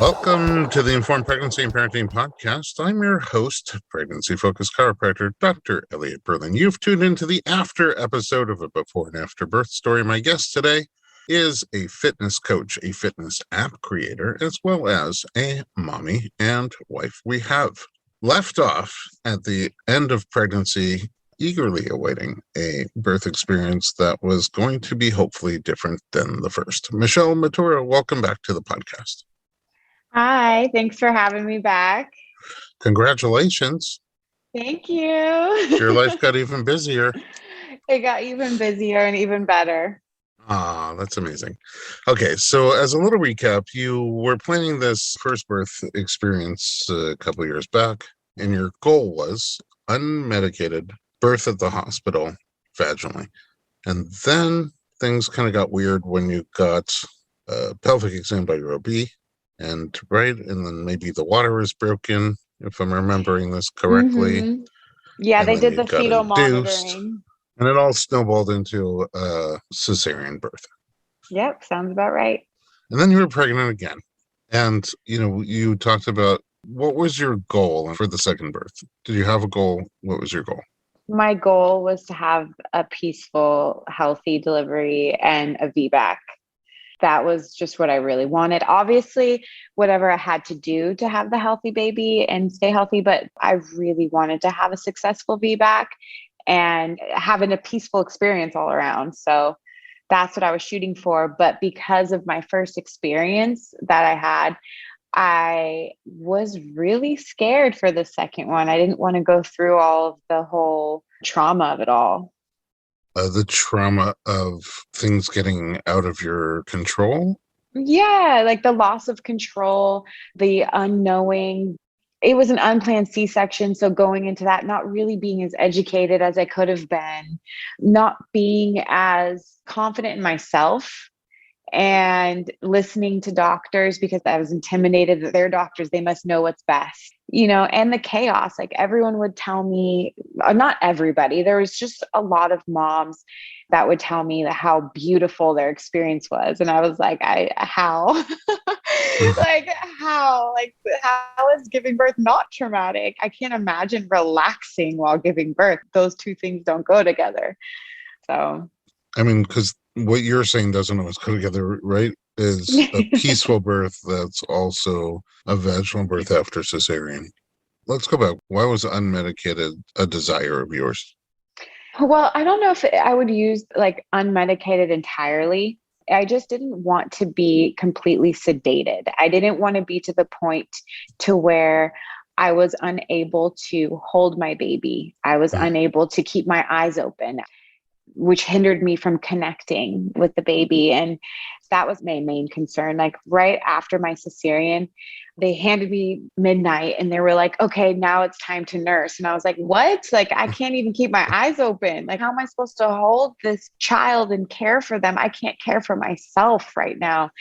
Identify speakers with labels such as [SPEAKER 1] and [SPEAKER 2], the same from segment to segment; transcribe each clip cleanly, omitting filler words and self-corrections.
[SPEAKER 1] Welcome to the Informed Pregnancy and Parenting Podcast. I'm your host, pregnancy-focused chiropractor, Dr. Elliot Berlin. You've tuned into the after episode of a before and after birth story. My guest today is a fitness coach, a fitness app creator, as well as a mommy and wife. We have left off at the end of pregnancy, eagerly awaiting a birth experience that was going to be hopefully different than the first. Michele Maturo, welcome back to the podcast.
[SPEAKER 2] Hi, thanks for having me back.
[SPEAKER 1] Congratulations.
[SPEAKER 2] Thank you.
[SPEAKER 1] Your life got even busier.
[SPEAKER 2] It got even busier and even better.
[SPEAKER 1] That's amazing. Okay, so as a little recap, you were planning this first birth experience a couple of years back, and your goal was unmedicated birth at the hospital vaginally. And then things kind of got weird when you got a pelvic exam by your OB. And then maybe the water was broken, if I'm remembering this correctly.
[SPEAKER 2] Mm-hmm. Yeah,
[SPEAKER 1] And
[SPEAKER 2] they
[SPEAKER 1] then
[SPEAKER 2] did
[SPEAKER 1] you
[SPEAKER 2] the
[SPEAKER 1] got
[SPEAKER 2] fetal
[SPEAKER 1] induced,
[SPEAKER 2] monitoring.
[SPEAKER 1] and it all snowballed into a cesarean birth.
[SPEAKER 2] Yep, sounds about right.
[SPEAKER 1] And then you were pregnant again. And, you talked about what was your goal for the second birth? Did you have a goal? What was your goal?
[SPEAKER 2] My goal was to have a peaceful, healthy delivery and a VBAC. That was just what I really wanted. Obviously, whatever I had to do to have the healthy baby and stay healthy, but I really wanted to have a successful VBAC and having a peaceful experience all around. So that's what I was shooting for. But because of my first experience that I had, I was really scared for the second one. I didn't want to go through all of the whole trauma of it all.
[SPEAKER 1] The trauma of things getting out of your control?
[SPEAKER 2] Yeah, like the loss of control, the unknowing. It was an unplanned C-section. So going into that, not really being as educated as I could have been, not being as confident in myself, and listening to doctors because I was intimidated that they're doctors, they must know what's best, and the chaos. Like everyone would tell me, not everybody, there was just a lot of moms that would tell me how beautiful their experience was. And I was like, how? How is giving birth not traumatic? I can't imagine relaxing while giving birth. Those two things don't go together. So,
[SPEAKER 1] I mean, because what you're saying doesn't always go together, right? Is a peaceful birth that's also a vaginal birth after cesarean. Let's go back. Why was unmedicated a desire of yours?
[SPEAKER 2] Well, I don't know if I would use like unmedicated entirely. I just didn't want to be completely sedated. I didn't want to be to the point to where I was unable to hold my baby. I was unable to keep my eyes open, which hindered me from connecting with the baby. And that was my main concern. Like right after my cesarean, they handed me midnight and they were like, okay, now it's time to nurse. And I was like, what? Like, I can't even keep my eyes open. Like, how am I supposed to hold this child and care for them? I can't care for myself right now.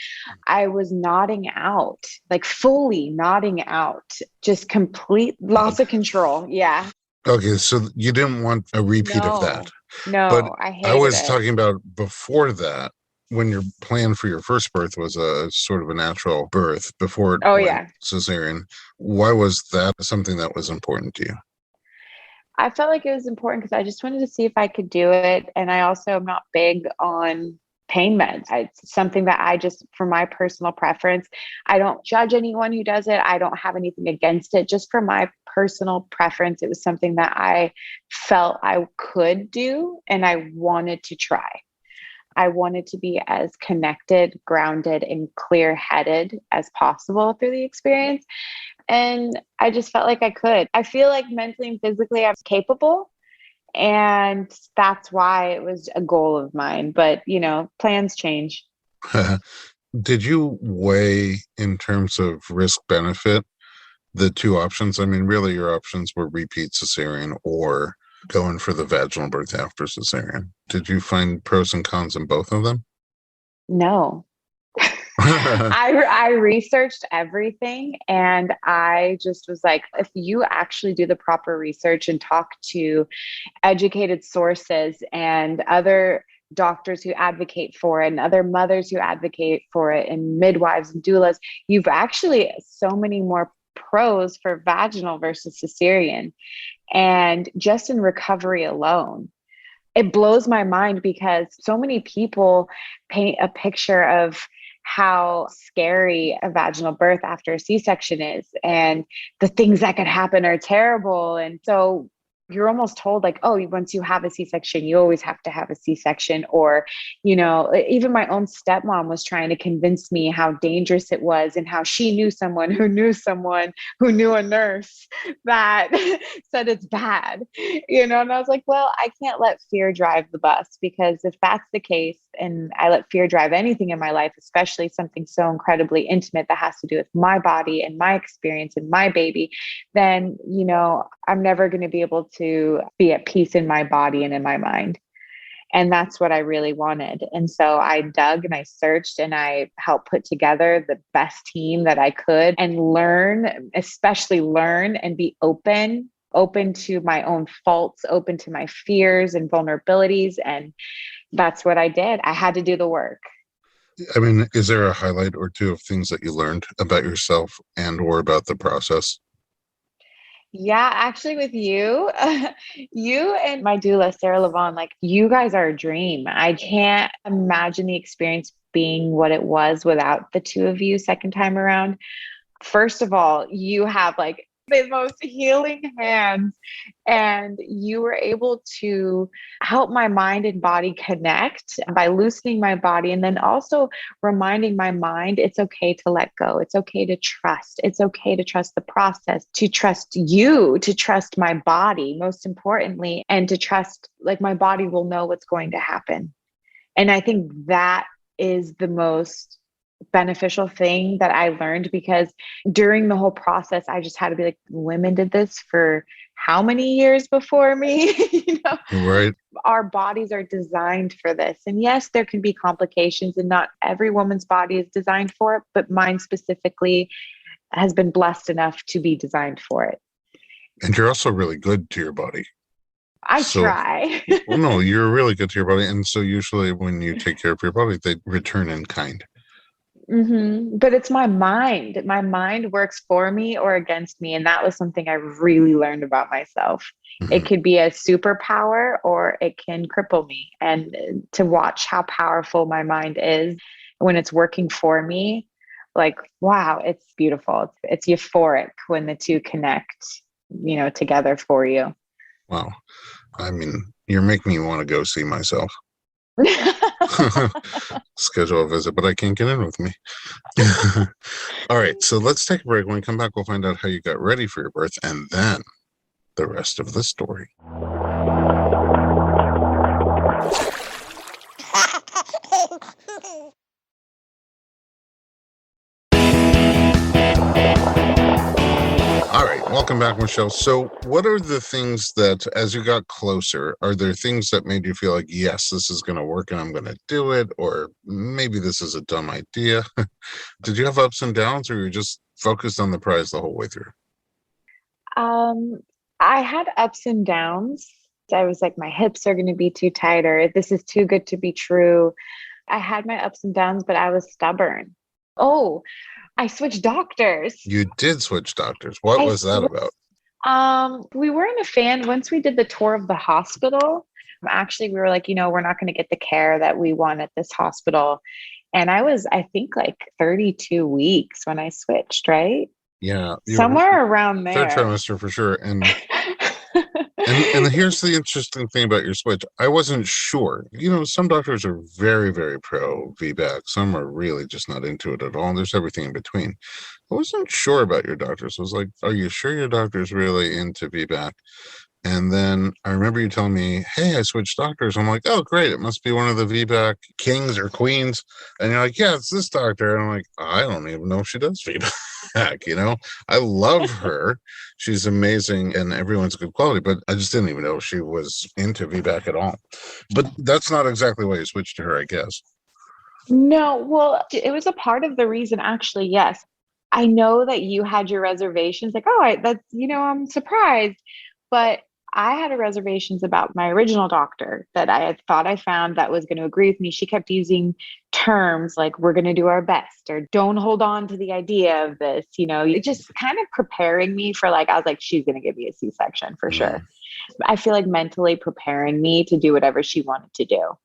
[SPEAKER 2] I was nodding out, like fully nodding out, just complete loss of control. Yeah.
[SPEAKER 1] Okay, so you didn't want a repeat of that.
[SPEAKER 2] No,
[SPEAKER 1] but
[SPEAKER 2] I hated
[SPEAKER 1] I was
[SPEAKER 2] it.
[SPEAKER 1] talking about before that, when your plan for your first birth was a sort of a natural birth before it went cesarean. Why was that something that was important to you?
[SPEAKER 2] I felt like it was important because I just wanted to see if I could do it. And I also am not big on pain meds. It's something that I just, for my personal preference, I don't judge anyone who does it. I don't have anything against it. Just for my personal preference, it was something that I felt I could do and I wanted to try. I wanted to be as connected, grounded, and clear-headed as possible through the experience. And I just felt like I could. I feel like mentally and physically I was capable. And that's why it was a goal of mine. But, plans change.
[SPEAKER 1] Did you weigh in terms of risk benefit the two options? I mean, really your options were repeat cesarean or going for the vaginal birth after cesarean. Did you find pros and cons in both of them?
[SPEAKER 2] No. I researched everything and I just was like, if you actually do the proper research and talk to educated sources and other doctors who advocate for it and other mothers who advocate for it and midwives and doulas, you've actually so many more pros for vaginal versus cesarean. And just in recovery alone, it blows my mind because so many people paint a picture of how scary a vaginal birth after a C-section is, and the things that could happen are terrible. And so you're almost told like, oh, once you have a C-section, you always have to have a C-section. Or, even my own stepmom was trying to convince me how dangerous it was and how she knew someone who knew a nurse that said it's bad, and I was like, well, I can't let fear drive the bus, because if that's the case, and I let fear drive anything in my life, especially something so incredibly intimate that has to do with my body and my experience and my baby, then, I'm never going to be able to be at peace in my body and in my mind. And that's what I really wanted. And so I dug and I searched and I helped put together the best team that I could and especially learn and be open to my own faults, open to my fears and vulnerabilities. And that's what I did. I had to do the work.
[SPEAKER 1] I mean, is there a highlight or two of things that you learned about yourself and or about the process?
[SPEAKER 2] Yeah, actually with you, you and my doula, Sarah Levon, like you guys are a dream. I can't imagine the experience being what it was without the two of you second time around. First of all, you have like the most healing hands, and you were able to help my mind and body connect by loosening my body, and then also reminding my mind it's okay to let go. It's okay to trust. It's okay to trust the process, to trust you, to trust my body, most importantly, and to trust like my body will know what's going to happen. And I think that is the most beneficial thing that I learned, because during the whole process, I just had to be like, women did this for how many years before me?
[SPEAKER 1] Right.
[SPEAKER 2] Our bodies are designed for this. And yes, there can be complications, and not every woman's body is designed for it, but mine specifically has been blessed enough to be designed for it.
[SPEAKER 1] And you're also really good to your body.
[SPEAKER 2] I try.
[SPEAKER 1] Well, no, you're really good to your body. And so usually when you take care of your body, they return in kind.
[SPEAKER 2] Mm-hmm. But it's my mind. My mind works for me or against me. And that was something I really learned about myself.
[SPEAKER 1] Mm-hmm.
[SPEAKER 2] It could be a superpower or it can cripple me. And to watch how powerful my mind is when it's working for me, like, wow, it's beautiful. It's euphoric when the two connect, together for you.
[SPEAKER 1] Wow. I mean, you're making me want to go see myself. Schedule a visit, but I can't get in with me. All right, so let's take a break. When we come back, we'll find out how you got ready for your birth and then the rest of the story. All right, welcome back, Michele. So what are the things that, as you got closer, are there things that made you feel like, yes, this is going to work and I'm going to do it, or maybe this is a dumb idea? Did you have ups and downs, or you just focused on the prize the whole way through?
[SPEAKER 2] I had ups and downs. I was like, my hips are going to be too tight, or this is too good to be true. I had my ups and downs, but I was stubborn. Oh, I switched doctors.
[SPEAKER 1] You did switch doctors. What was that about?
[SPEAKER 2] We weren't a fan. Once we did the tour of the hospital, actually, we were like, we're not going to get the care that we want at this hospital. And I was, I think, like 32 weeks when I switched, right?
[SPEAKER 1] Yeah.
[SPEAKER 2] Somewhere around there.
[SPEAKER 1] Third trimester for sure. And and here's the interesting thing about your switch. I wasn't sure. Some doctors are very, very pro VBAC. Some are really just not into it at all. And there's everything in between. I wasn't sure about your doctors. I was like, are you sure your doctor's really into VBAC? And then I remember you telling me, hey, I switched doctors. I'm like, oh, great. It must be one of the VBAC kings or queens. And you're like, yeah, it's this doctor. And I'm like, I don't even know if she does VBAC. I love her. She's amazing and everyone's good quality. But I just didn't even know she was into VBAC at all. But that's not exactly why you switched to her, I guess.
[SPEAKER 2] No, well, it was a part of the reason, actually, yes. I know that you had your reservations, like, oh, I'm surprised. But I had reservations about my original doctor that I had thought I found that was going to agree with me. She kept using terms like, we're going to do our best, or don't hold on to the idea of this, just kind of preparing me for I was like, she's going to give me a C-section for
[SPEAKER 1] Mm,
[SPEAKER 2] sure. I feel like mentally preparing me to do whatever she wanted to do.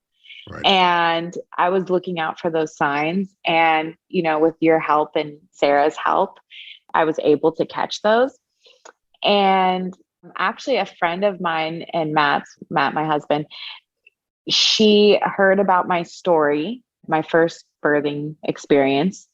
[SPEAKER 1] right.
[SPEAKER 2] And I was looking out for those signs. And, with your help and Sarah's help, I was able to catch those. And actually, a friend of mine and Matt, my husband, she heard about my story, my first birthing experience.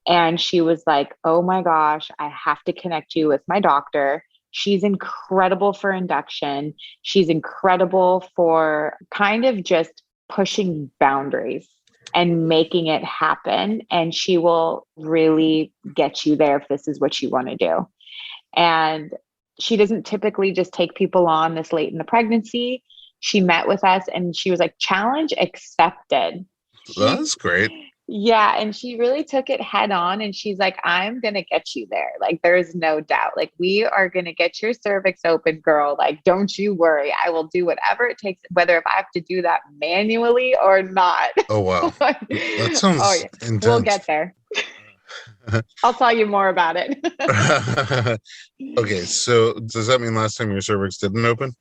[SPEAKER 2] And she was like, oh my gosh, I have to connect you with my doctor. She's incredible for induction. She's incredible for kind of just pushing boundaries and making it happen. And she will really get you there if this is what you want to do. And she doesn't typically just take people on this late in the pregnancy. She met with us and she was like, challenge accepted.
[SPEAKER 1] That's great.
[SPEAKER 2] Yeah. And she really took it head on. And she's like, I'm going to get you there. There's no doubt. We are going to get your cervix open, girl. Don't you worry. I will do whatever it takes, whether if I have to do that manually or not.
[SPEAKER 1] Oh, wow. That sounds intense.
[SPEAKER 2] We'll get there. I'll tell you more about it.
[SPEAKER 1] Okay. So does that mean last time your cervix didn't open?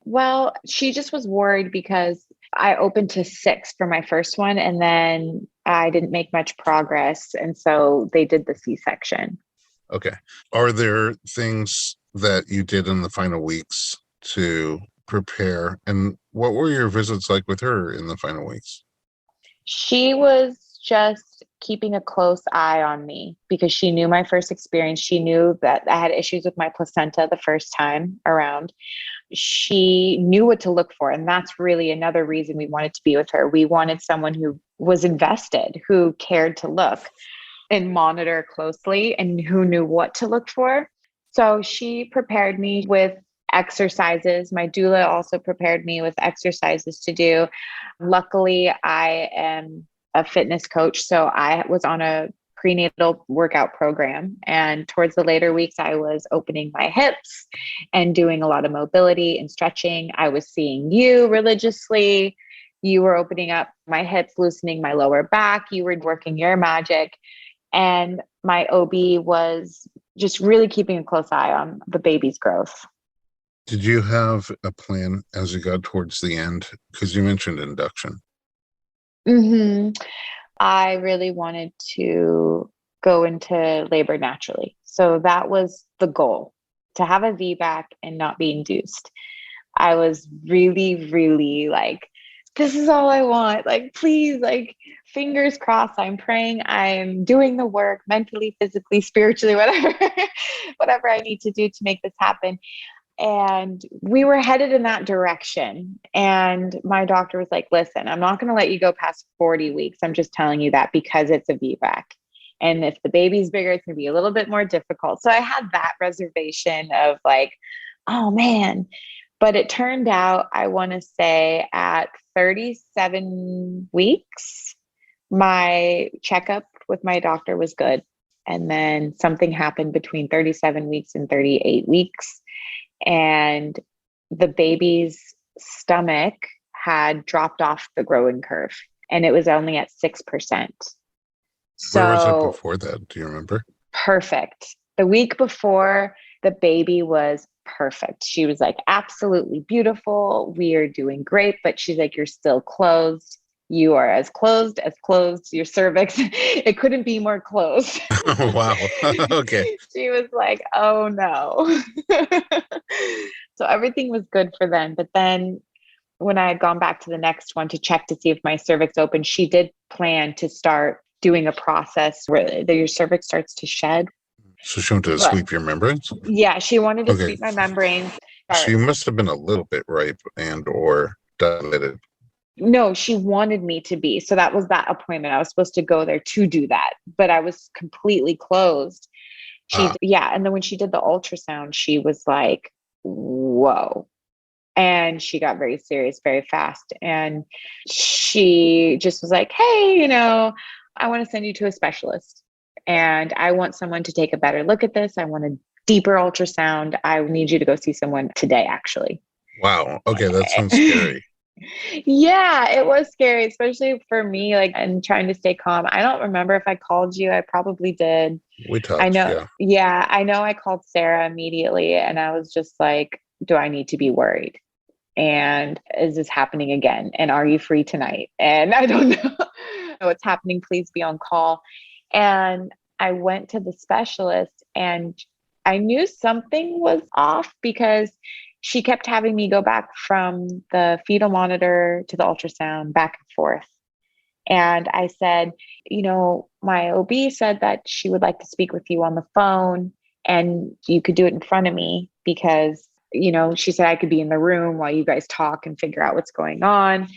[SPEAKER 2] Well, she just was worried because I opened to 6 for my first one, and then I didn't make much progress. And so they did the C-section.
[SPEAKER 1] Okay. Are there things that you did in the final weeks to prepare? And what were your visits like with her in the final weeks?
[SPEAKER 2] She was just keeping a close eye on me because she knew my first experience. She knew that I had issues with my placenta the first time around. She knew what to look for. And that's really another reason we wanted to be with her. We wanted someone who was invested, who cared to look and monitor closely, and who knew what to look for. So she prepared me with exercises. My doula also prepared me with exercises to do. Luckily, I am a fitness coach, so I was on a prenatal workout program. And towards the later weeks, I was opening my hips and doing a lot of mobility and stretching. I was seeing you religiously. You were opening up my hips, loosening my lower back. You were working your magic. And my OB was just really keeping a close eye on the baby's growth.
[SPEAKER 1] Did you have a plan as you got towards the end? Because you mentioned induction.
[SPEAKER 2] Mm-hmm. I really wanted to go into labor naturally. So that was the goal, to have a VBAC and not be induced. I was really, really this is all I want. Please, fingers crossed. I'm praying. I'm doing the work mentally, physically, spiritually, whatever I need to do to make this happen. And we were headed in that direction. And my doctor was like, listen, I'm not going to let you go past 40 weeks. I'm just telling you that because it's a VBAC. And if the baby's bigger, it's going to be a little bit more difficult. So I had that reservation of oh man. But it turned out, I want to say at 37 weeks, my checkup with my doctor was good. And then something happened between 37 weeks and 38 weeks. And the baby's stomach had dropped off the growing curve, and it was only at 6%. So
[SPEAKER 1] where was it before that? Do you remember?
[SPEAKER 2] Perfect. The week before, the baby was perfect. She was absolutely beautiful. We are doing great. But she's like, you're still closed. You are as closed. Your cervix. It couldn't be more closed.
[SPEAKER 1] Oh, wow. Okay.
[SPEAKER 2] She was like, oh no. So everything was good for then. But then when I had gone back to the next one to check to see if my cervix opened, she did plan to start doing a process where your cervix starts to shed.
[SPEAKER 1] So she wanted to sweep your membranes?
[SPEAKER 2] Yeah, she wanted to sweep my membranes.
[SPEAKER 1] So you must have been a little bit ripe and or dilated.
[SPEAKER 2] No, she wanted me to be. So that was that appointment. I was supposed to go there to do that, but I was completely closed. Yeah. And then when she did the ultrasound, she was like, whoa. And she got very serious very fast. And she just was like, hey, I want to send you to a specialist. And I want someone to take a better look at this. I want to deeper ultrasound. I need you to go see someone today, actually.
[SPEAKER 1] Wow. Okay, that sounds scary.
[SPEAKER 2] Yeah, it was scary, especially for me, like, and trying to stay calm. I don't remember if I called you. I probably did.
[SPEAKER 1] We
[SPEAKER 2] I
[SPEAKER 1] talked,
[SPEAKER 2] know.
[SPEAKER 1] yeah.
[SPEAKER 2] Yeah, I know I called Sarah immediately and I was just like, do I need to be worried? And is this happening again? And are you free tonight? And I don't know what's happening. Please be on call. And I went to the specialist and I knew something was off because she kept having me go back from the fetal monitor to the ultrasound back and forth. And I said, my OB said that she would like to speak with you on the phone and you could do it in front of me because, she said I could be in the room while you guys talk and figure out what's going on.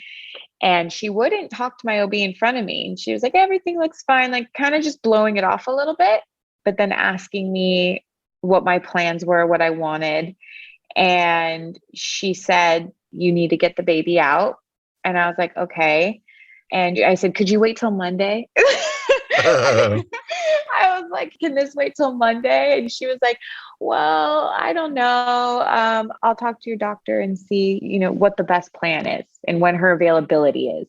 [SPEAKER 2] And she wouldn't talk to my OB in front of me. And she was like, everything looks fine, like kind of just blowing it off a little bit, but then asking me what my plans were, what I wanted. And she said, you need to get the baby out. And I was like, okay. And I said, could you wait till Monday? I was like, can this wait till Monday? And she was like, well, I don't know. I'll talk to your doctor and see, what the best plan is and when her availability is.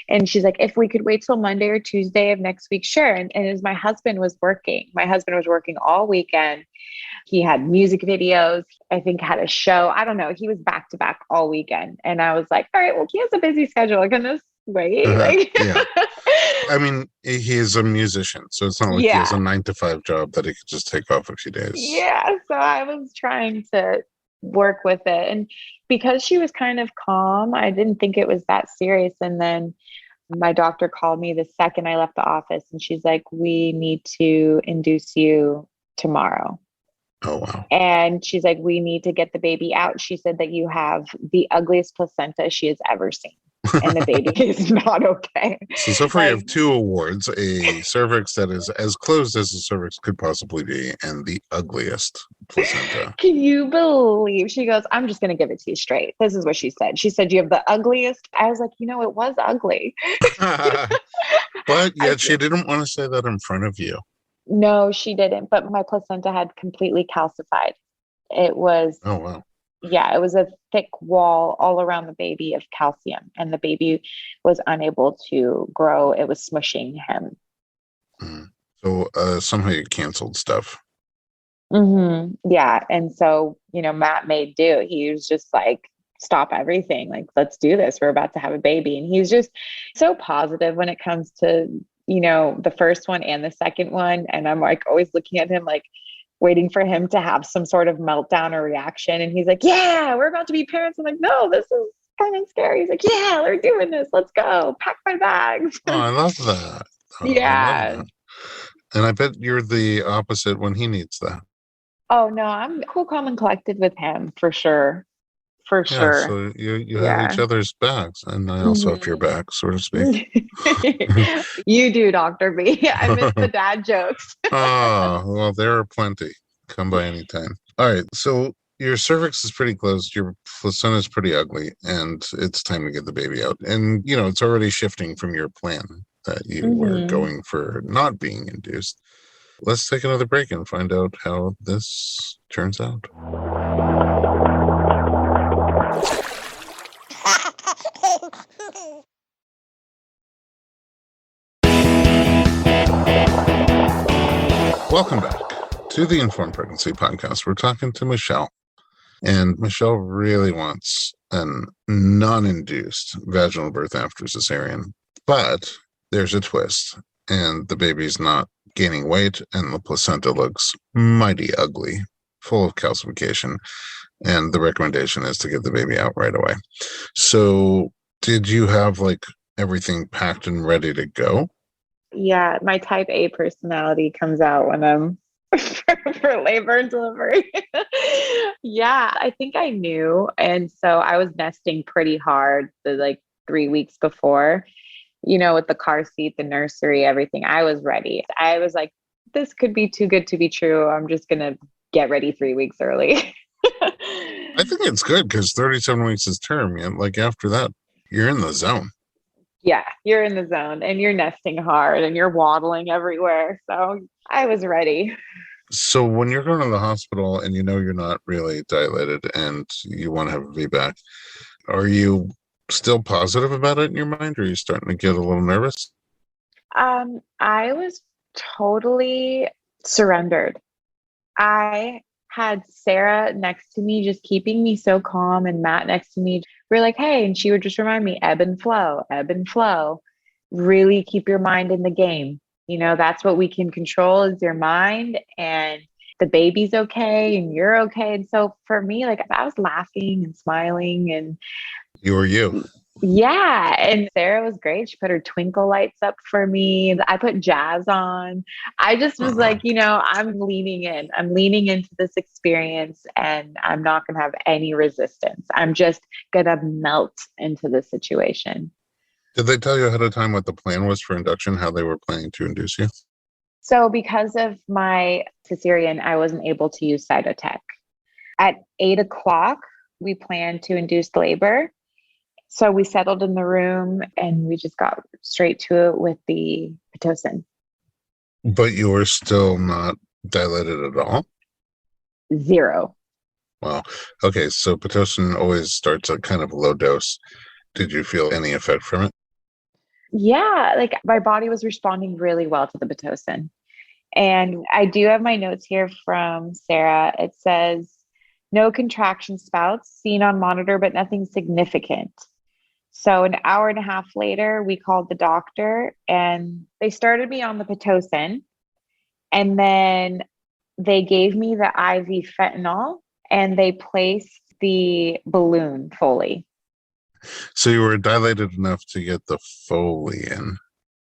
[SPEAKER 2] And she's like, if we could wait till Monday or Tuesday of next week, sure. And as my husband was working all weekend. He had music videos, I think had a show. I don't know. He was back to back all weekend. And I was like, all right, well, he has a busy schedule. Can this wait?
[SPEAKER 1] Yeah. I mean, he is a musician, so it's not like he has a 9-to-5 job that he could just take off a few days.
[SPEAKER 2] Yeah. So I was trying to work with it. And because she was kind of calm, I didn't think it was that serious. And then my doctor called me the second I left the office and she's like, we need to induce you tomorrow.
[SPEAKER 1] Oh, wow.
[SPEAKER 2] And she's like, we need to get the baby out. She said that you have the ugliest placenta she has ever seen. And the baby is not okay.
[SPEAKER 1] So far you have 2 awards, a cervix that is as closed as a cervix could possibly be, and the ugliest placenta.
[SPEAKER 2] Can you believe? She goes, I'm just going to give it to you straight. This is what she said. She said, you have the ugliest. I was like, it was ugly.
[SPEAKER 1] But yet she didn't want to say that in front of you.
[SPEAKER 2] No, she didn't. But my placenta had completely calcified. It was.
[SPEAKER 1] Oh, wow.
[SPEAKER 2] Yeah, it was a thick wall all around the baby of calcium, and the baby was unable to grow. It was smushing him.
[SPEAKER 1] So somehow you canceled stuff.
[SPEAKER 2] Yeah. And so, Matt made do. He was just like, stop everything. Like, let's do this. We're about to have a baby. And he's just so positive when it comes to, the first one and the second one. And I'm like always looking at him like, waiting for him to have some sort of meltdown or reaction. And he's like, yeah, we're about to be parents. I'm like, no, this is kind of scary. He's like, yeah, we're doing this. Let's go. Pack my bags.
[SPEAKER 1] Oh, I love that.
[SPEAKER 2] Yeah.
[SPEAKER 1] I love that. And I bet you're the opposite when he needs that.
[SPEAKER 2] Oh, no, I'm cool, calm, and collected with him for sure. For sure.
[SPEAKER 1] So you have each other's backs, and I also have your back, so to speak.
[SPEAKER 2] You do, Dr. B. I miss the dad jokes.
[SPEAKER 1] Well, there are plenty. Come by anytime. All right, so your cervix is pretty closed, your placenta is pretty ugly, and it's time to get the baby out. And, it's already shifting from your plan that you were going for not being induced. Let's take another break and find out how this turns out. Welcome back to the Informed Pregnancy Podcast. We're talking to Michele, and Michele really wants a non-induced vaginal birth after cesarean, but there's a twist, and the baby's not gaining weight, and the placenta looks mighty ugly, full of calcification, and the recommendation is to get the baby out right away. So did you have everything packed and ready to go?
[SPEAKER 2] Yeah, my type A personality comes out when I'm for labor and delivery. Yeah, I think I knew. And so I was nesting pretty hard the 3 weeks before, with the car seat, the nursery, everything. I was ready. I was like, this could be too good to be true. I'm just going to get ready 3 weeks early.
[SPEAKER 1] I think it's good because 37 weeks is term. And after that, you're in the zone.
[SPEAKER 2] Yeah, you're in the zone and you're nesting hard and you're waddling everywhere. So I was ready.
[SPEAKER 1] So when you're going to the hospital and you know you're not really dilated and you want to have a VBAC, are you still positive about it in your mind, or are you starting to get a little nervous?
[SPEAKER 2] I was totally surrendered. I had Sarah next to me, just keeping me so calm, and Matt next to me. We're like, hey, and she would just remind me, ebb and flow, ebb and flow. Really keep your mind in the game. You know, that's what we can control is your mind, and the baby's okay and you're okay. And so for me, like I was laughing and smiling and
[SPEAKER 1] You or you?
[SPEAKER 2] yeah, and Sarah was great. She put her twinkle lights up for me. I put jazz on. I just was
[SPEAKER 1] Uh,
[SPEAKER 2] like, I'm leaning in. I'm leaning into this experience and I'm not going to have any resistance. I'm just going to melt into the situation.
[SPEAKER 1] did they tell you ahead of time what the plan was for induction, how they were planning to induce you?
[SPEAKER 2] So, because of my cesarean, I wasn't able to use Cytotec. At 8 o'clock, we planned to induce labor. So we settled in the room and we just got straight to it with the Pitocin.
[SPEAKER 1] But you were still not dilated at all?
[SPEAKER 2] Zero.
[SPEAKER 1] Wow. Okay, so Pitocin always starts at kind of low dose. Did you feel any effect from it?
[SPEAKER 2] Yeah, like my body was responding really well to the Pitocin. And I do have my notes here from Sarah. It says, no contraction spouts seen on monitor, but nothing significant. So an hour and a half later, we called the doctor and they started me on the Pitocin. And then they gave me the IV fentanyl and they placed the balloon fully.
[SPEAKER 1] So you were dilated enough to get the Foley in.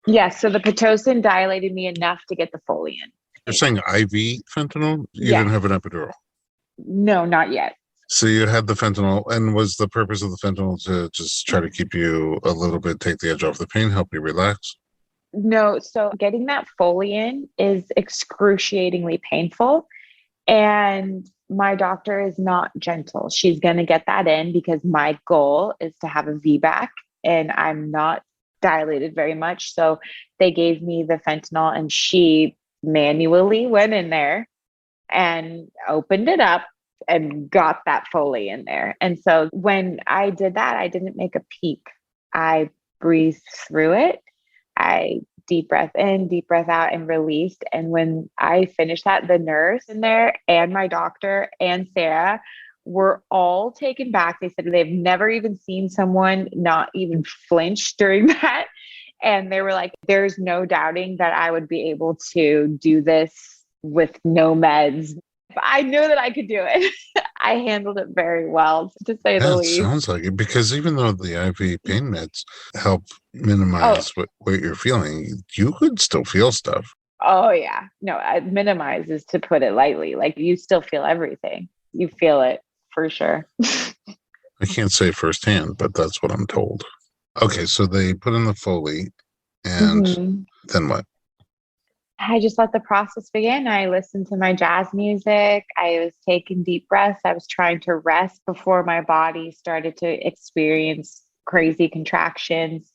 [SPEAKER 2] Yes, so the Pitocin dilated me enough to get the Foley in.
[SPEAKER 1] You're saying IV fentanyl? You didn't
[SPEAKER 2] Yes.
[SPEAKER 1] have an epidural.
[SPEAKER 2] No, not yet.
[SPEAKER 1] So you had the fentanyl, and was the purpose of the fentanyl to just try to keep you a little bit, take the edge off the pain, help you relax?
[SPEAKER 2] No, so getting that Foley in is excruciatingly painful. And my doctor is not gentle. She's going to get that in because my goal is to have a VBAC and I'm not dilated very much. So they gave me the fentanyl and she manually went in there and opened it up and got that Foley in there. And so when I did that, I didn't make a peep. I breathed through it. I deep breath in, deep breath out, and released. And when I finished that, the nurse in there and my doctor and Sarah were all taken back. They said they've never even seen someone not even flinch during that. And they were like, there's no doubting that I would be able to do this with no meds. I knew that I could do it. I handled it very well, to say the
[SPEAKER 1] Yeah, it
[SPEAKER 2] least.
[SPEAKER 1] sounds like it, because even though the IV pain meds help
[SPEAKER 2] Oh,
[SPEAKER 1] minimize what you're feeling, you could still feel stuff.
[SPEAKER 2] oh yeah. No, minimize is to put it lightly. Like you still feel everything. You feel it for sure.
[SPEAKER 1] I can't say firsthand, but that's what I'm told. Okay, so they put in the Foley, and
[SPEAKER 2] Mhm.
[SPEAKER 1] then what?
[SPEAKER 2] I just let the process begin. I listened to my jazz music. I was taking deep breaths. I was trying to rest before my body started to experience crazy contractions.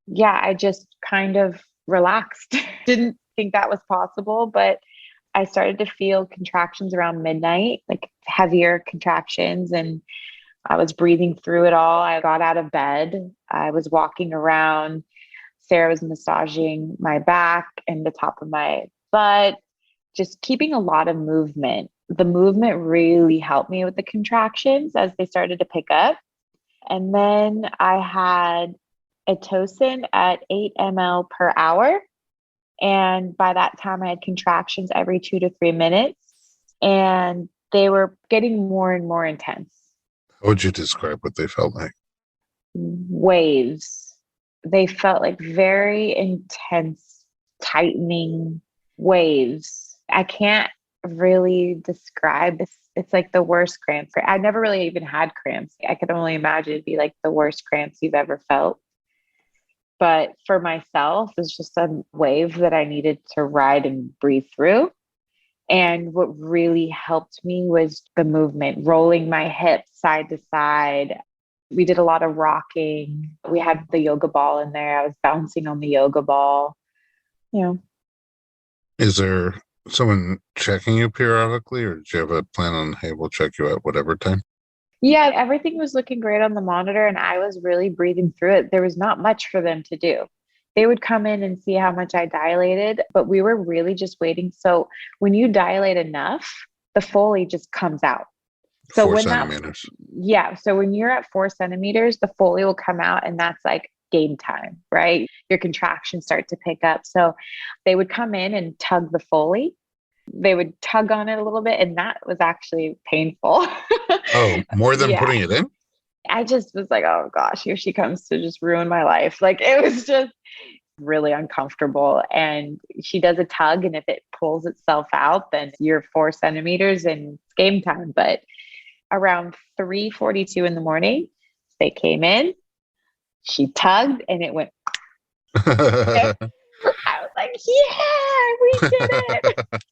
[SPEAKER 2] Yeah, I just kind of relaxed. Didn't think that was possible, but I started to feel contractions around midnight, like heavier contractions, and I was breathing through it all. I got out of bed. I was walking around. Sarah was massaging my back and the top of my butt, just keeping a lot of movement. The movement really helped me with the contractions as they started to pick up. And then I had a Pitocin at 8 ml per hour. And by that time, I had contractions every 2 to 3 minutes, and they were getting more and more intense.
[SPEAKER 1] How would you describe what they felt like?
[SPEAKER 2] Waves. They felt like very intense, tightening waves. I can't really describe this. It's like the worst cramps. I never really even had cramps. I could only imagine it'd be like the worst cramps you've ever felt. But for myself, it's just a wave that I needed to ride and breathe through. And what really helped me was the movement, rolling my hips side to side. We did a lot of rocking. We had the yoga ball in there. I was bouncing on the yoga ball. You know,
[SPEAKER 1] Is there Someone checking you periodically, or did you have a plan on, hey, we'll check you at whatever time?
[SPEAKER 2] Yeah, everything was looking great on the monitor, and I was really breathing through it. There was not much for them to do. They would come in and see how much I dilated, but we were really just waiting. So when you dilate enough, the Foley just comes out. So
[SPEAKER 1] Four
[SPEAKER 2] when that,
[SPEAKER 1] centimeters.
[SPEAKER 2] yeah, so when you're at 4 centimeters, the Foley will come out, and that's like game time, right? Your contractions start to pick up. So they would come in and tug the Foley. They would tug on it a little bit, and that was actually painful.
[SPEAKER 1] Oh, more than
[SPEAKER 2] Yeah.
[SPEAKER 1] putting it in?
[SPEAKER 2] I just was like, oh gosh, here she comes to just ruin my life. Like it was just really uncomfortable. And she does a tug, and if it pulls itself out, then you're 4 centimeters and it's game time. But around 3:42 in the morning, they came in, she tugged, and it went. I was like, yeah, we did it.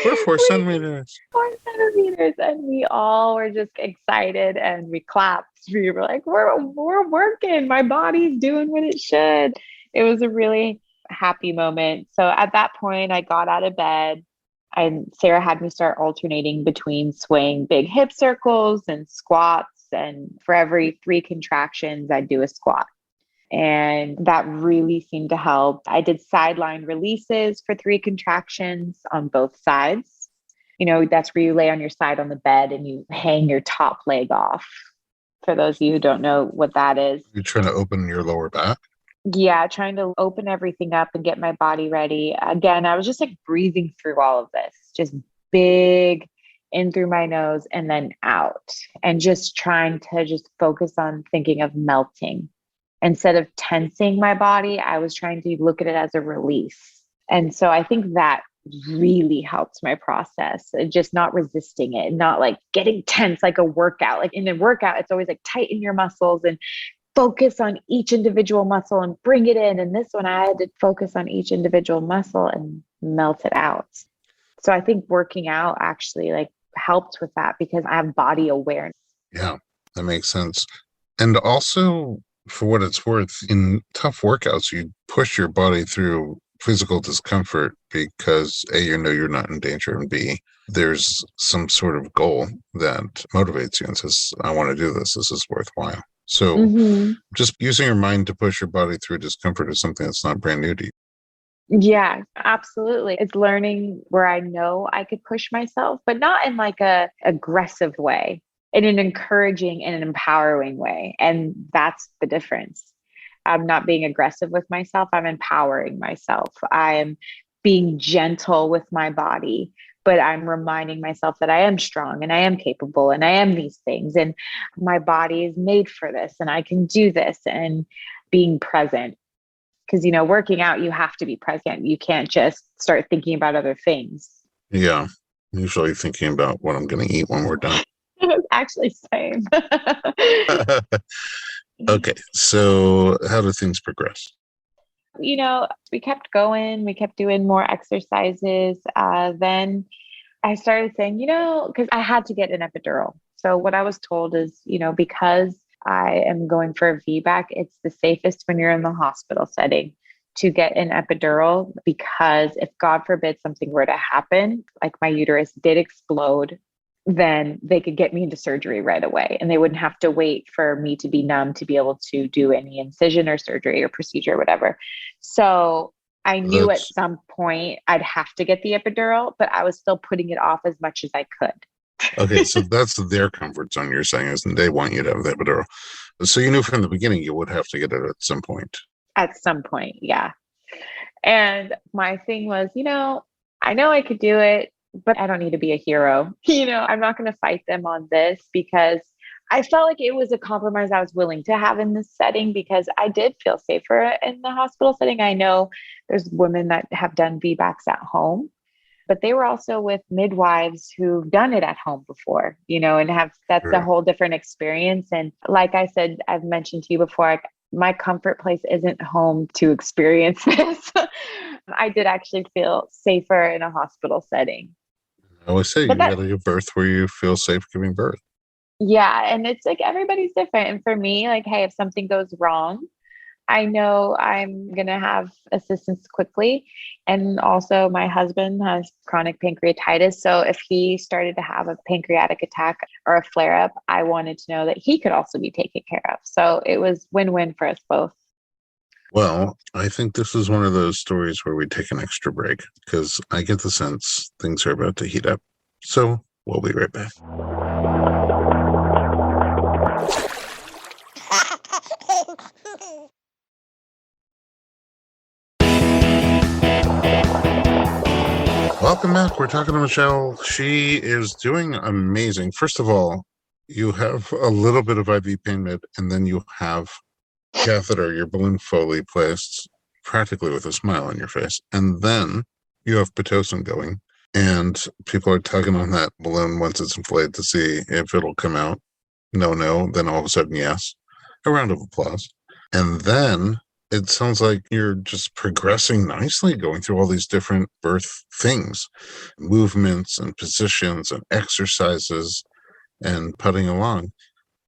[SPEAKER 1] We're four
[SPEAKER 2] We did
[SPEAKER 1] centimeters.
[SPEAKER 2] 4 centimeters. And we all were just excited and we clapped. We were like, we're working. My body's doing what it should. It was a really happy moment. So at that point, I got out of bed and Sarah had me start alternating between swaying big hip circles and squats. And for every 3 contractions, I'd do a squat. And that really seemed to help. I did sideline releases for 3 contractions on both sides. That's where you lay on your side on the bed and you hang your top leg off. For those of you who don't know what that is.
[SPEAKER 1] You're trying to open your lower back?
[SPEAKER 2] Yeah, trying to open everything up and get my body ready. Again, I was just like breathing through all of this, just big in through my nose and then out, and just trying to just focus on thinking of melting. Instead of tensing my body, I was trying to look at it as a release. And so I think that really helps my process, and just not resisting it, not like getting tense like a workout. Like in a workout, it's always like tighten your muscles and focus on each individual muscle and bring it in. And this one, I had to focus on each individual muscle and melt it out. So I think working out actually like helped with that because I have body awareness.
[SPEAKER 1] Yeah, that makes sense. And also, for what it's worth, in tough workouts, you push your body through physical discomfort because A, you know you're not in danger, and B, there's some sort of goal that motivates you and says, I want to do this. This is worthwhile. So just using your mind to push your body through discomfort is something that's not brand new to you.
[SPEAKER 2] Yeah, absolutely. It's learning where I know I could push myself, but not in like a aggressive way, in an encouraging and an empowering way. And that's the difference. I'm not being aggressive with myself. I'm empowering myself. I am being gentle with my body, but I'm reminding myself that I am strong and I am capable and I am these things. And my body is made for this and I can do this, and being present. Because, working out, you have to be present. You can't just start thinking about other things.
[SPEAKER 1] Yeah, usually thinking about what I'm going to eat when we're done.
[SPEAKER 2] Actually, same.
[SPEAKER 1] Okay, so how do things progress?
[SPEAKER 2] We kept going. We kept doing more exercises. Then I started saying, because I had to get an epidural. So what I was told is, because I am going for a VBAC, it's the safest when you're in the hospital setting to get an epidural, because if God forbid something were to happen, like my uterus did explode, then they could get me into surgery right away, and they wouldn't have to wait for me to be numb to be able to do any incision or surgery or procedure or whatever. So I knew at some point I'd have to get the epidural, but I was still putting it off as much as I could.
[SPEAKER 1] Okay, so that's their comfort zone, you're saying, is they want you to have the epidural. So you knew from the beginning you would have to get it at some point.
[SPEAKER 2] At some point, yeah. And my thing was, I know I could do it, but I don't need to be a hero. I'm not going to fight them on this, because I felt like it was a compromise I was willing to have in this setting, because I did feel safer in the hospital setting. I know there's women that have done VBACs at home, but they were also with midwives who've done it at home before, and that's a whole different experience. And like I said, I've mentioned to you before, my comfort place isn't home to experience this. I did actually feel safer in a hospital setting.
[SPEAKER 1] I always say you got to give birth where you feel safe giving birth.
[SPEAKER 2] Yeah. And it's like everybody's different. And for me, like, hey, if something goes wrong, I know I'm going to have assistance quickly. And also, my husband has chronic pancreatitis. So, if he started to have a pancreatic attack or a flare up, I wanted to know that he could also be taken care of. So, it was win win for us both.
[SPEAKER 1] Well, I think this is one of those stories where we take an extra break because I get the sense things are about to heat up. So we'll be right back. Welcome back. We're talking to Michele. She is doing amazing. First of all, you have a little bit of IV pain med, and then you have catheter, your balloon Foley placed practically with a smile on your face. And then you have Pitocin going, and people are tugging on that balloon once it's inflated to see if it'll come out. No, then all of a sudden, yes. A round of applause. And then it sounds like you're just progressing nicely, going through all these different birth things, movements and positions and exercises and putting along.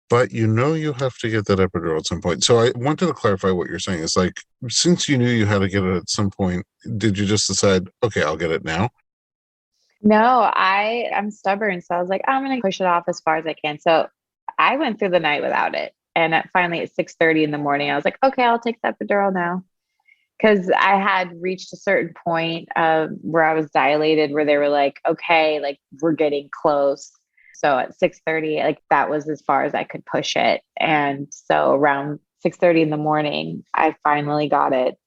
[SPEAKER 1] But you have to get that epidural at some point. So I wanted to clarify what you're saying. It's like, since you knew you had to get it at some point, did you just decide, okay, I'll get it now?
[SPEAKER 2] No, I'm stubborn. So, I was like, I'm going to push it off as far as I can. So, I went through the night without it. And finally at 6:30 in the morning, I was like, okay, I'll take the epidural now. Because I had reached a certain point where I was dilated, where they were like, okay, like we're getting close. So at 6:30, like that was as far as I could push it. And so around 6:30 in the morning, I finally got it.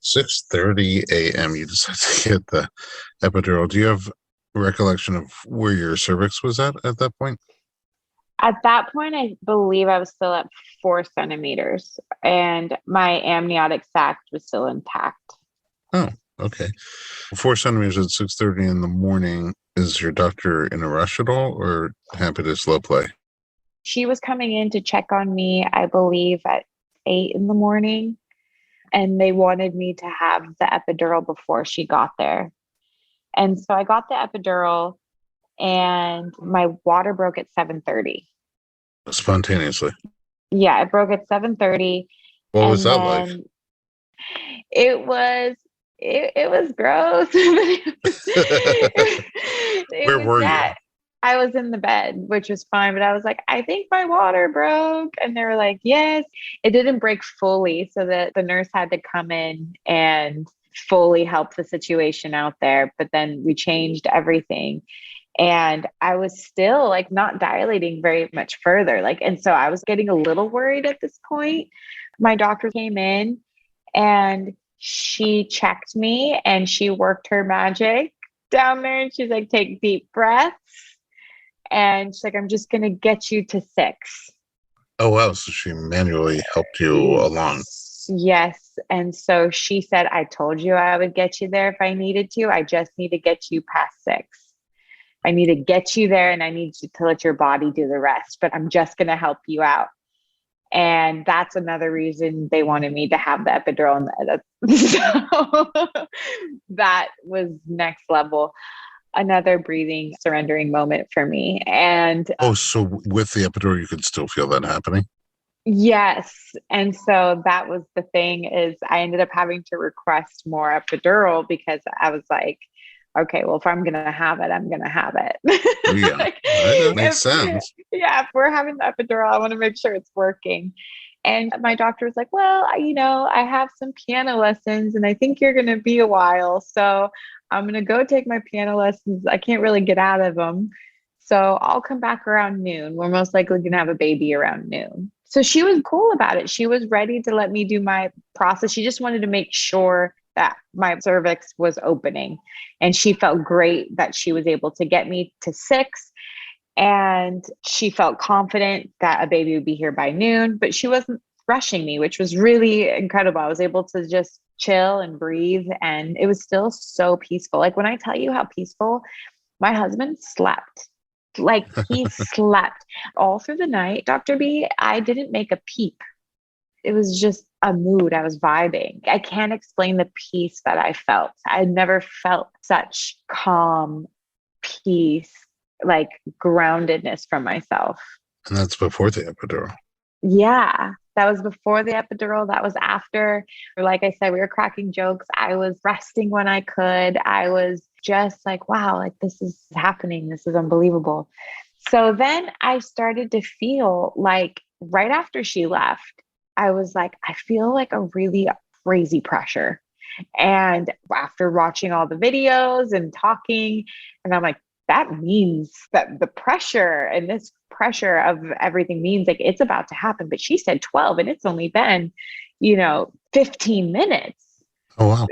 [SPEAKER 1] 6:30 a.m. You decided to get the epidural. Do you have a recollection of where your cervix was at that point?
[SPEAKER 2] At that point, I believe I was still at 4 centimeters and my amniotic sac was still intact.
[SPEAKER 1] Oh, okay. 4 centimeters at 6:30 in the morning. Is your doctor in a rush at all, or happy to slow play?
[SPEAKER 2] She was coming in to check on me, I believe, at 8 in the morning. And they wanted me to have the epidural before she got there. And so I got the epidural and my water broke at 7:30.
[SPEAKER 1] Spontaneously.
[SPEAKER 2] Yeah, it broke at 7:30.
[SPEAKER 1] What was
[SPEAKER 2] And
[SPEAKER 1] that like?
[SPEAKER 2] then it was gross. It
[SPEAKER 1] Where
[SPEAKER 2] was
[SPEAKER 1] were you?
[SPEAKER 2] that I was in the bed, which was fine, but I was like, I think my water broke. And they were like, yes, it didn't break fully. So the nurse had to come in and fully help the situation out there. But then we changed everything. And I was still like not dilating very much further. And so I was getting a little worried at this point. My doctor came in and she checked me and she worked her magic down there. And she's like, take deep breaths. And she's like, I'm just going to get you to 6.
[SPEAKER 1] Oh, wow. So she manually helped you along.
[SPEAKER 2] Yes. And so she said, I told you I would get you there if I needed to. I just need to get you past 6. I need to get you there and I need you to let your body do the rest, but I'm just going to help you out. And that's another reason they wanted me to have the epidural. So that was next level. Another breathing, surrendering moment for me. And
[SPEAKER 1] so with the epidural, you could still feel that happening?
[SPEAKER 2] yes. And so that was the thing is I ended up having to request more epidural because I was like, okay, well, if I'm going to have it, I'm going to have it.
[SPEAKER 1] Yeah, that makes sense.
[SPEAKER 2] Yeah, if we're having the epidural, I want to make sure it's working. And my doctor was like, well, I have some piano lessons and I think you're going to be a while. So I'm going to go take my piano lessons. I can't really get out of them. So I'll come back around noon. We're most likely going to have a baby around noon. So she was cool about it. She was ready to let me do my process. She just wanted to make sure that my cervix was opening. And she felt great that she was able to get me to 6. And she felt confident that a baby would be here by noon, but she wasn't rushing me, which was really incredible. I was able to just chill and breathe. And it was still so peaceful. Like when I tell you how peaceful, my husband slept. Like he slept all through the night. Dr. B, I didn't make a peep. It was just a mood. I was vibing. I can't explain the peace that I felt. I never felt such calm peace, like groundedness from myself.
[SPEAKER 1] And that's before the epidural.
[SPEAKER 2] Yeah, that was before the epidural. That was after. Like I said, we were cracking jokes. I was resting when I could. I was just like, wow, like this is happening. This is unbelievable. So then I started to feel like right after she left, I was like, I feel like a really crazy pressure. And after watching all the videos and talking, and I'm like, that means that the pressure and this pressure of everything means like it's about to happen. But she said 12 and it's only been, 15 minutes.
[SPEAKER 1] Oh, wow.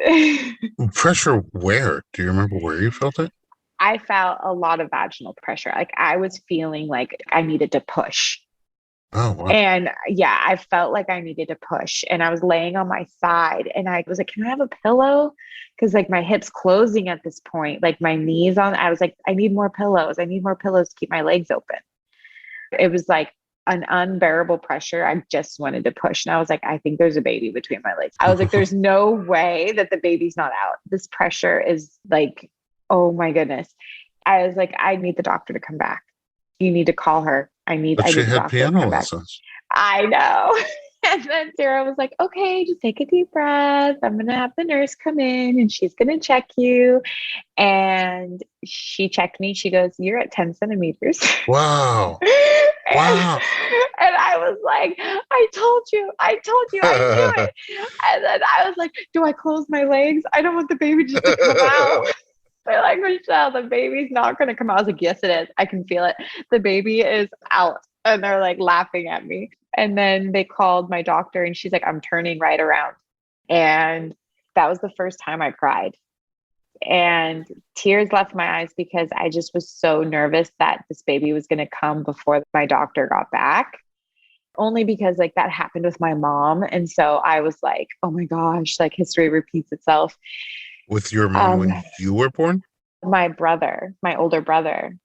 [SPEAKER 1] Pressure where? Do you remember where you felt it?
[SPEAKER 2] I felt a lot of vaginal pressure. Like I was feeling like I needed to push.
[SPEAKER 1] Oh, wow.
[SPEAKER 2] And yeah, I felt like I needed to push. And I was laying on my side and I was like, can I have a pillow? Because like my hips closing at this point, like my knees on, I was like, I need more pillows. I need more pillows to keep my legs open. It was like an unbearable pressure. I just wanted to push. And I was like, I think there's a baby between my legs. I was like, there's no way that the baby's not out. This pressure is like, oh my goodness. I was like, I need the doctor to come back. You need to call her.
[SPEAKER 1] But
[SPEAKER 2] I
[SPEAKER 1] she
[SPEAKER 2] need the
[SPEAKER 1] had
[SPEAKER 2] doctor to
[SPEAKER 1] piano
[SPEAKER 2] come back.
[SPEAKER 1] lessons.
[SPEAKER 2] I know. And then Sarah was like, okay, just take a deep breath. I'm going to have the nurse come in and she's going to check you. And she checked me. She goes, you're at 10 centimeters.
[SPEAKER 1] Wow.
[SPEAKER 2] and,
[SPEAKER 1] Wow.
[SPEAKER 2] and I was like, I told you, I knew it. And then I was like, do I close my legs? I don't want the baby just to come out. They're like, Michelle, the baby's not going to come out. I was like, yes, it is. I can feel it. The baby is out. And they're like laughing at me. And then they called my doctor and she's like, I'm turning right around. And that was the first time I cried. And tears left my eyes because I just was so nervous that this baby was going to come before my doctor got back. Only because like that happened with my mom. And so I was like, oh my gosh, like history repeats itself.
[SPEAKER 1] With your mom when you were born?
[SPEAKER 2] My brother, my older brother.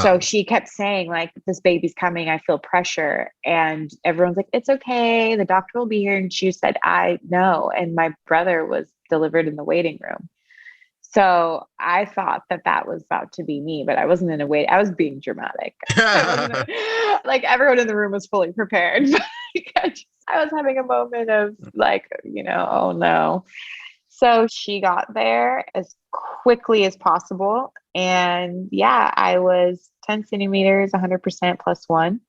[SPEAKER 2] So she kept saying like, this baby's coming. I feel pressure. And everyone's like, it's okay. The doctor will be here. And she said, I know. And my brother was delivered in the waiting room. So I thought that that was about to be me, but I wasn't in a wait. I was being dramatic. Like everyone in the room was fully prepared. I was having a moment of like, oh no. So she got there as quickly as possible. And yeah, I was 10 centimeters, 100% +1.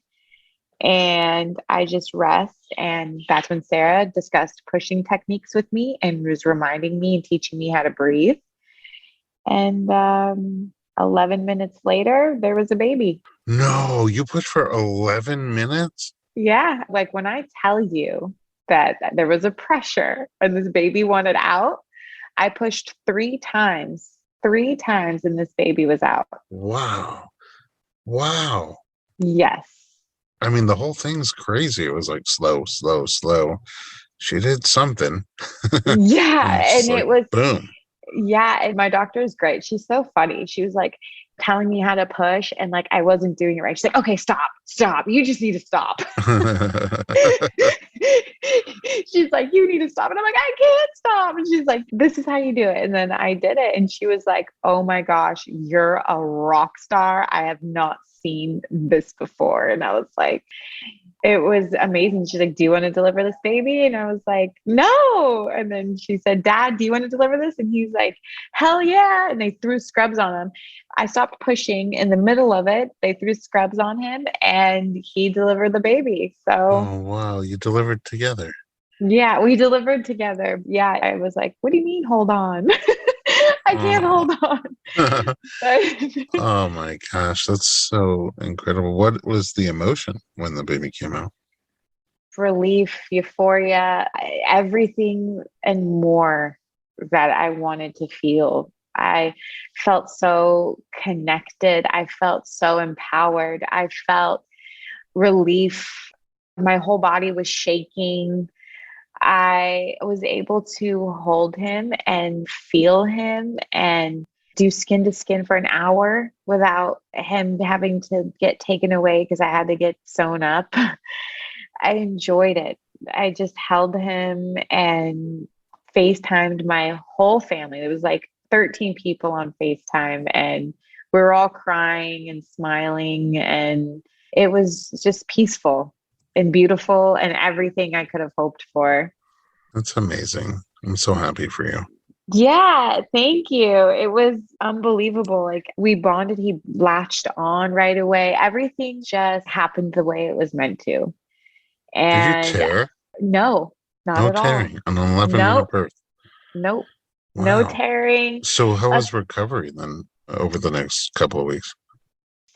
[SPEAKER 2] And I just rest. And that's when Sarah discussed pushing techniques with me and was reminding me and teaching me how to breathe. And 11 minutes later, there was a baby.
[SPEAKER 1] No, you pushed for 11 minutes?
[SPEAKER 2] Yeah. Like when I tell you that there was a pressure and this baby wanted out, I pushed 3 times, and this baby was out.
[SPEAKER 1] Wow. Wow.
[SPEAKER 2] Yes.
[SPEAKER 1] I mean, the whole thing's crazy. It was like slow, slow, slow. She did something.
[SPEAKER 2] Yeah. And
[SPEAKER 1] like,
[SPEAKER 2] it was,
[SPEAKER 1] boom.
[SPEAKER 2] yeah. And my doctor is great. She's so funny. She was like telling me how to push and like I wasn't doing it right. She's like, okay, stop. You just need to stop. She's like, you need to stop. And I'm like, I can't stop. And she's like, this is how you do it. And then I did it. And she was like, oh my gosh, you're a rock star. I have not seen this before. And I was like, it was amazing. She's like, do you want to deliver this baby? And I was like, no. And then she said, Dad, do you want to deliver this? And he's like, hell yeah. And they threw scrubs on him. I stopped pushing in the middle of it. They threw scrubs on him and he delivered the baby. So,
[SPEAKER 1] oh, wow. You delivered together.
[SPEAKER 2] Yeah, we delivered together. Yeah, I was like, what do you mean, hold on? I can't hold on.
[SPEAKER 1] Oh my gosh, that's so incredible. What was the emotion when the baby came out?
[SPEAKER 2] Relief, euphoria, everything and more that I wanted to feel. I felt so connected. I felt so empowered. I felt relief. My whole body was shaking. I was able to hold him and feel him and do skin to skin for an hour without him having to get taken away because I had to get sewn up. I enjoyed it. I just held him and FaceTimed my whole family. There was like 13 people on FaceTime and we were all crying and smiling and it was just peaceful. and beautiful and everything I could have hoped for.
[SPEAKER 1] That's amazing. I'm so happy for you.
[SPEAKER 2] Yeah, thank you. It was unbelievable. Like we bonded, he latched on right away. Everything just happened the way it was meant to.
[SPEAKER 1] Did you
[SPEAKER 2] And
[SPEAKER 1] tear?
[SPEAKER 2] no, not
[SPEAKER 1] No
[SPEAKER 2] at all.
[SPEAKER 1] tearing on an 11-minute
[SPEAKER 2] Nope,
[SPEAKER 1] birth.
[SPEAKER 2] nope, no
[SPEAKER 1] Wow.
[SPEAKER 2] tearing.
[SPEAKER 1] So how
[SPEAKER 2] Uh,
[SPEAKER 1] was recovery then over the next couple of weeks?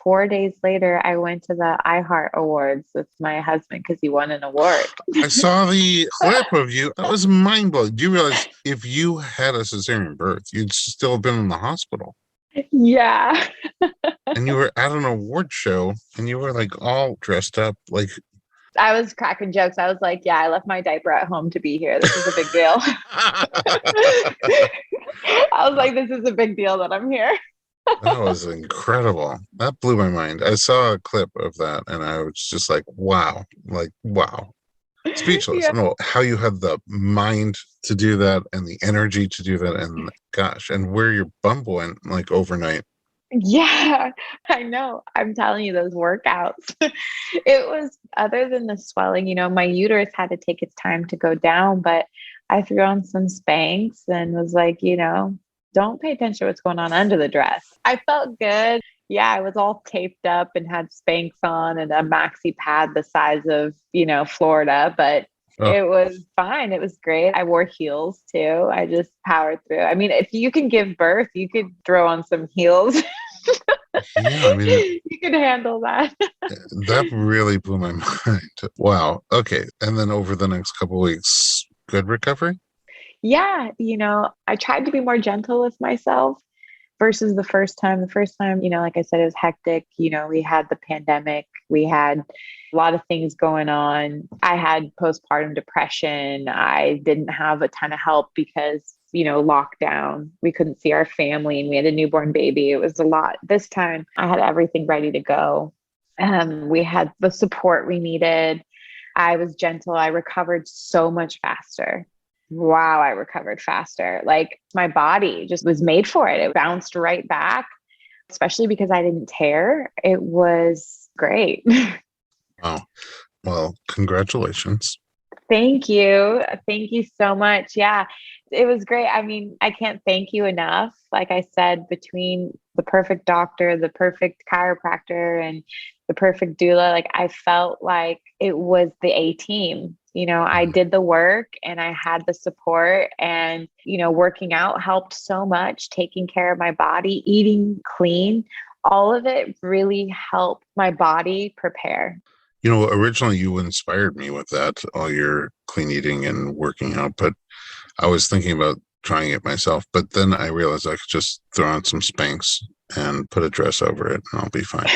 [SPEAKER 2] 4 days later, I went to the iHeart Awards with my husband because he won an award.
[SPEAKER 1] I saw the clip of you. That was mind blowing. Do you realize if you had a cesarean birth, you'd still have been in the hospital?
[SPEAKER 2] Yeah.
[SPEAKER 1] And you were at an award show and you were like all dressed up like
[SPEAKER 2] I was cracking jokes. I was like, yeah, I left my diaper at home to be here. This is a big deal. I was like, this is a big deal that I'm here.
[SPEAKER 1] that was incredible. That blew my mind. I saw a clip of that and I was just like, wow. Speechless.
[SPEAKER 2] Yeah.
[SPEAKER 1] I don't know how you had the mind to do that and the energy to do that. And gosh, and where your bump went like overnight.
[SPEAKER 2] Yeah, I know. I'm telling you, those workouts. It was, other than the swelling, my uterus had to take its time to go down, but I threw on some Spanx and was like, don't pay attention to what's going on under the dress. I felt good. Yeah, I was all taped up and had Spanx on and a maxi pad the size of, Florida, but
[SPEAKER 1] Oh,
[SPEAKER 2] it was fine. It was great. I wore heels too. I just powered through. I mean, if you can give birth, you could throw on some heels.
[SPEAKER 1] yeah. I mean,
[SPEAKER 2] You can handle that.
[SPEAKER 1] that really blew my mind. Wow. Okay. And then over the next couple of weeks, good recovery?
[SPEAKER 2] Yeah, I tried to be more gentle with myself versus the first time. The first time, like I said, it was hectic. We had the pandemic, we had a lot of things going on. I had postpartum depression. I didn't have a ton of help because, lockdown. We couldn't see our family and we had a newborn baby. It was a lot. This time I had everything ready to go. We had the support we needed. I was gentle. I recovered so much faster. Wow, I recovered faster. Like my body just was made for it. It bounced right back, especially because I didn't tear. It was great.
[SPEAKER 1] Wow. Well, congratulations.
[SPEAKER 2] Thank you. Thank you so much. Yeah, it was great. I mean, I can't thank you enough. Like I said, between the perfect doctor, the perfect chiropractor, and the perfect doula, like I felt like it was the A team. I did the work and I had the support, and, working out helped so much, taking care of my body, eating clean. All of it really helped my body prepare.
[SPEAKER 1] Originally you inspired me with that, all your clean eating and working out, but I was thinking about trying it myself. But then I realized I could just throw on some Spanx and put a dress over it and I'll be fine.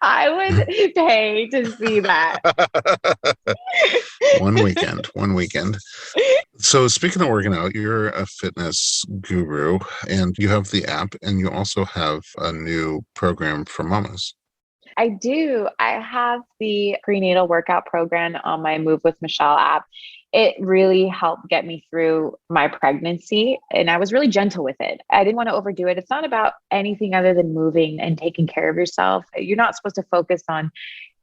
[SPEAKER 2] I would pay to see that.
[SPEAKER 1] One weekend. So speaking of working out, you're a fitness guru and you have the app and you also have a new program for mamas.
[SPEAKER 2] I do. I have the prenatal workout program on my Move with Michelle app. It really helped get me through my pregnancy, and I was really gentle with it. I didn't want to overdo it. It's not about anything other than moving and taking care of yourself. You're not supposed to focus on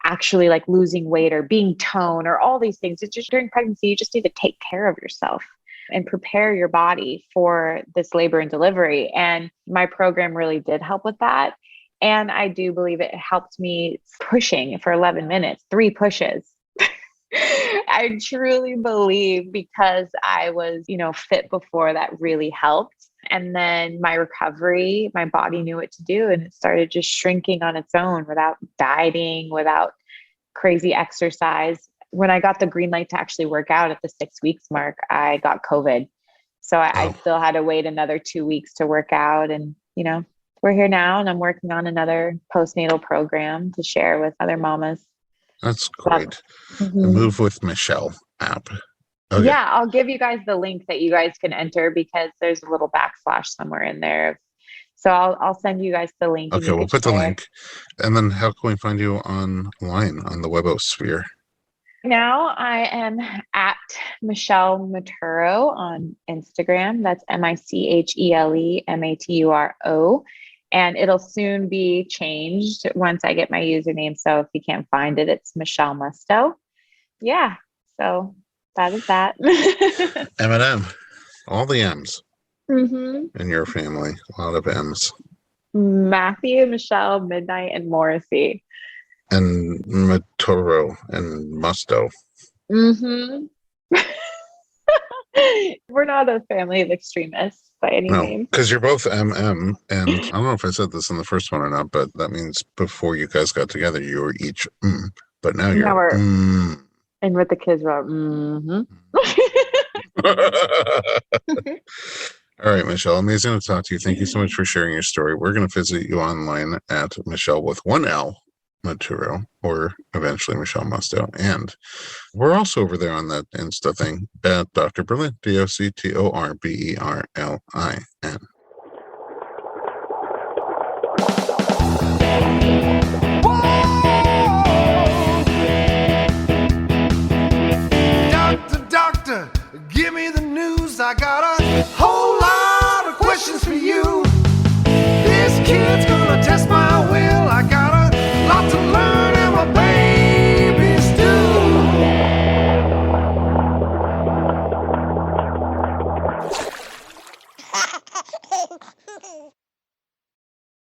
[SPEAKER 2] actually like losing weight or being toned or all these things. It's just during pregnancy, you just need to take care of yourself and prepare your body for this labor and delivery. And my program really did help with that. And I do believe it helped me pushing for 11 minutes, 3 pushes. I truly believe, because I was, fit before, that really helped. And then my recovery, my body knew what to do, and it started just shrinking on its own without dieting, without crazy exercise. When I got the green light to actually work out at the 6 weeks mark, I got COVID. So I
[SPEAKER 1] Oh,
[SPEAKER 2] still had to wait another 2 weeks to work out. And, we're here now, and I'm working on another postnatal program to share with other mamas.
[SPEAKER 1] that's
[SPEAKER 2] But,
[SPEAKER 1] great. The
[SPEAKER 2] mhm.
[SPEAKER 1] Move with Michelle app. Okay.
[SPEAKER 2] Yeah, I'll give you guys the link that you guys can enter, because there's a little backslash somewhere in there. So I'll send you guys the link and
[SPEAKER 1] Okay,
[SPEAKER 2] you
[SPEAKER 1] we'll
[SPEAKER 2] could
[SPEAKER 1] put the
[SPEAKER 2] share.
[SPEAKER 1] link. And then how can we find you online on the webosphere?
[SPEAKER 2] Now I am at Michele Maturo on Instagram. That's Michele Maturo. And it'll soon be changed once I get my username. So if you can't find it, it's Michele Musto. Yeah. So that is that.
[SPEAKER 1] M&M. All the M's
[SPEAKER 2] Mm-hmm.
[SPEAKER 1] in your family. A lot of M's.
[SPEAKER 2] Matthew, Michelle, Midnight, and Morrissey.
[SPEAKER 1] And Maturo and Musto.
[SPEAKER 2] Mm-hmm. We're not a family of extremists by any means.
[SPEAKER 1] Because you're both MM, and I don't know if I said this in the first one or not, but that means before you guys got together, you were each but now you're
[SPEAKER 2] and with the kids we're mm-hmm.
[SPEAKER 1] All right, Michele, amazing to talk to you. Thank you so much for sharing your story. We're going to visit you online at Michele with one L Maturo, or eventually Michele Musto. And we're also over there on that Insta thing at Dr. Berlin, DoctorBerlin.